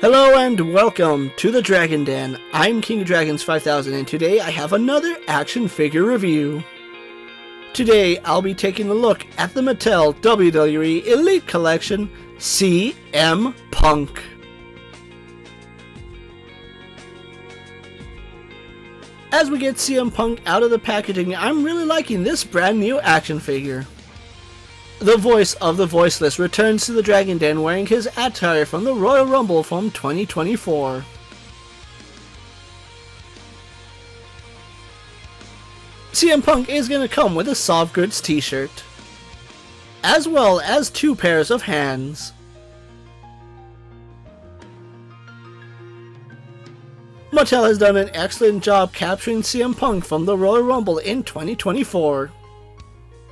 Hello and welcome to the Dragon Den. I'm KingofDragons 5000 and today I have another action figure review. Today I'll be taking a look at the Mattel WWE Elite Collection CM Punk. As we get CM Punk out of the packaging, I'm really liking this brand new action figure. The voice of the Voiceless returns to the Dragon Den wearing his attire from the Royal Rumble from 2024. CM Punk is going to come with a soft goods t-shirt, as well as 2 pairs of hands. Mattel has done an excellent job capturing CM Punk from the Royal Rumble in 2024.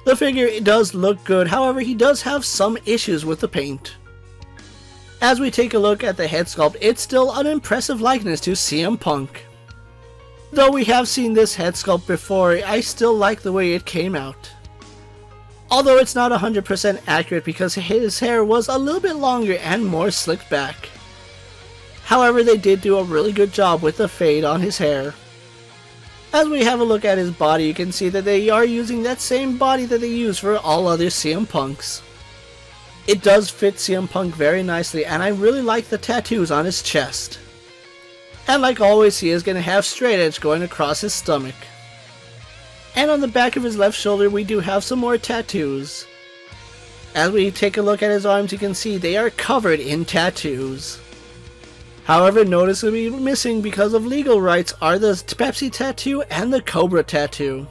The figure does look good, however he does have some issues with the paint. As we take a look at the head sculpt, it's still an impressive likeness to CM Punk. Though we have seen this head sculpt before, I still like the way it came out. Although it's not 100% accurate because his hair was a little bit longer and more slicked back. However, they did do a really good job with the fade on his hair. As we have a look at his body, you can see that they are using that same body that they use for all other CM Punks. It does fit CM Punk very nicely, and I really like the tattoos on his chest. And like always, he is going to have straight edge going across his stomach. And on the back of his left shoulder, we do have some more tattoos. As we take a look at his arms, you can see they are covered in tattoos. However, noticeably missing because of legal rights are the Pepsi tattoo and the Cobra tattoo.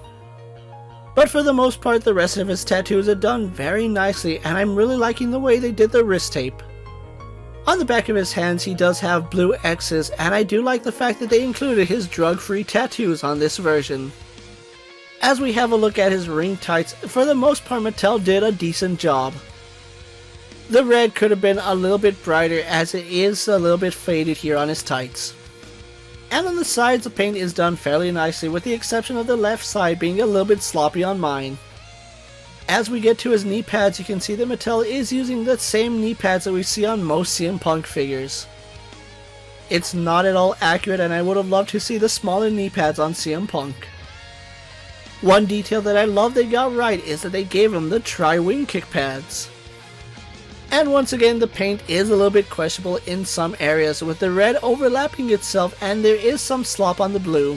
But for the most part, the rest of his tattoos are done very nicely, and I'm really liking the way they did the wrist tape. On the back of his hands, he does have blue X's, and I do like the fact that they included his drug-free tattoos on this version. As we have a look at his ring tights, for the most part Mattel did a decent job. The red could have been a little bit brighter as it is a little bit faded here on his tights. And on the sides the paint is done fairly nicely, with the exception of the left side being a little bit sloppy on mine. As we get to his knee pads, you can see that Mattel is using the same knee pads that we see on most CM Punk figures. It's not at all accurate, and I would have loved to see the smaller knee pads on CM Punk. One detail that I love they got right is that they gave him the tri-wing kick pads. And once again, the paint is a little bit questionable in some areas, with the red overlapping itself, and there is some slop on the blue.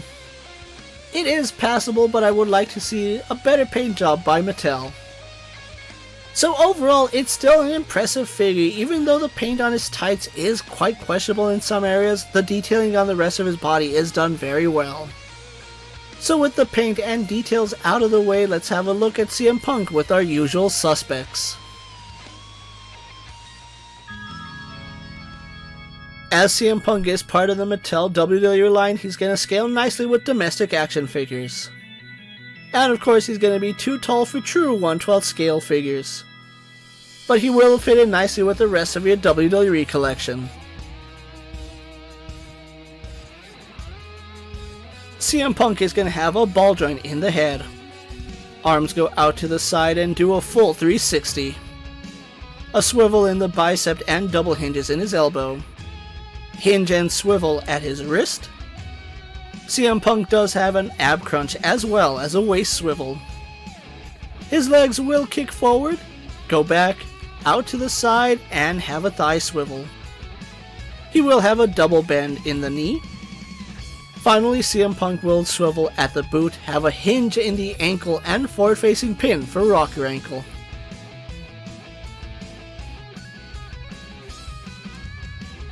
It is passable, but I would like to see a better paint job by Mattel. So overall, it's still an impressive figure. Even though the paint on his tights is quite questionable in some areas, the detailing on the rest of his body is done very well. So with the paint and details out of the way, let's have a look at CM Punk with our usual suspects. As CM Punk is part of the Mattel WWE line, he's going to scale nicely with domestic action figures. And of course, he's going to be too tall for true 1/12 scale figures. But he will fit in nicely with the rest of your WWE collection. CM Punk is going to have a ball joint in the head. Arms go out to the side and do a full 360. A swivel in the bicep and double hinges in his elbow. Hinge and swivel at his wrist. CM Punk does have an ab crunch as well as a waist swivel. His legs will kick forward, go back, out to the side, and have a thigh swivel. He will have a double bend in the knee. Finally, CM Punk will swivel at the boot, have a hinge in the ankle, and forward-facing pin for rocker ankle.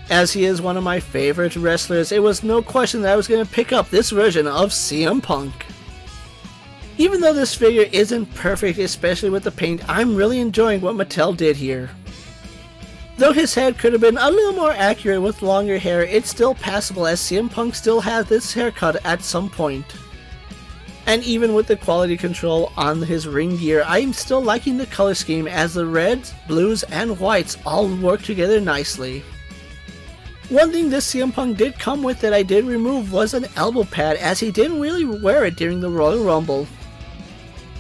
As he is one of my favorite wrestlers, it was no question that I was going to pick up this version of CM Punk. Even though this figure isn't perfect, especially with the paint, I'm really enjoying what Mattel did here. Though his head could have been a little more accurate with longer hair, it's still passable as CM Punk still has this haircut at some point. And even with the quality control on his ring gear, I'm still liking the color scheme as the reds, blues, and whites all work together nicely. One thing this CM Punk did come with that I did remove was an elbow pad, as he didn't really wear it during the Royal Rumble.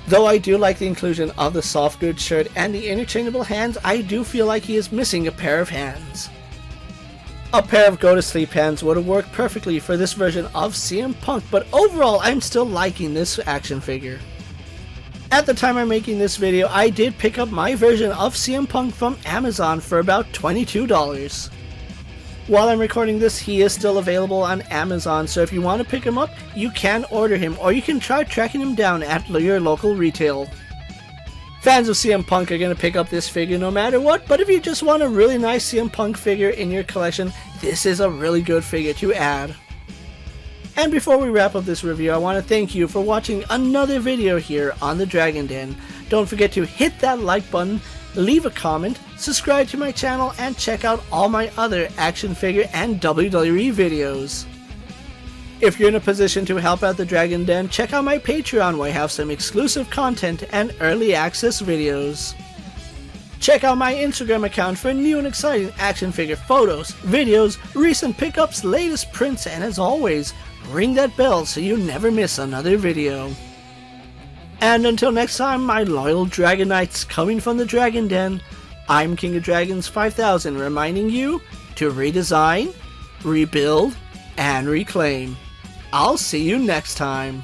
Though I do like the inclusion of the soft goods shirt and the interchangeable hands, I do feel like he is missing a pair of hands. A pair of go-to-sleep hands would have worked perfectly for this version of CM Punk, but overall I'm still liking this action figure. At the time I'm making this video, I did pick up my version of CM Punk from Amazon for about $22. While I'm recording this, he is still available on Amazon, so if you want to pick him up, you can order him, or you can try tracking him down at your local retail. Fans of CM Punk are going to pick up this figure no matter what, but if you just want a really nice CM Punk figure in your collection, this is a really good figure to add. And before we wrap up this review, I want to thank you for watching another video here on the Dragon Den. Don't forget to hit that like button, leave a comment, subscribe to my channel, and check out all my other action figure and WWE videos. If you're in a position to help out the Dragon Den, check out my Patreon where I have some exclusive content and early access videos. Check out my Instagram account for new and exciting action figure photos, videos, recent pickups, latest prints, and as always, ring that bell so you never miss another video. And until next time, my loyal Dragon Knights coming from the Dragon Den, I'm King of Dragons 5000 reminding you to redesign, rebuild, and reclaim. I'll see you next time.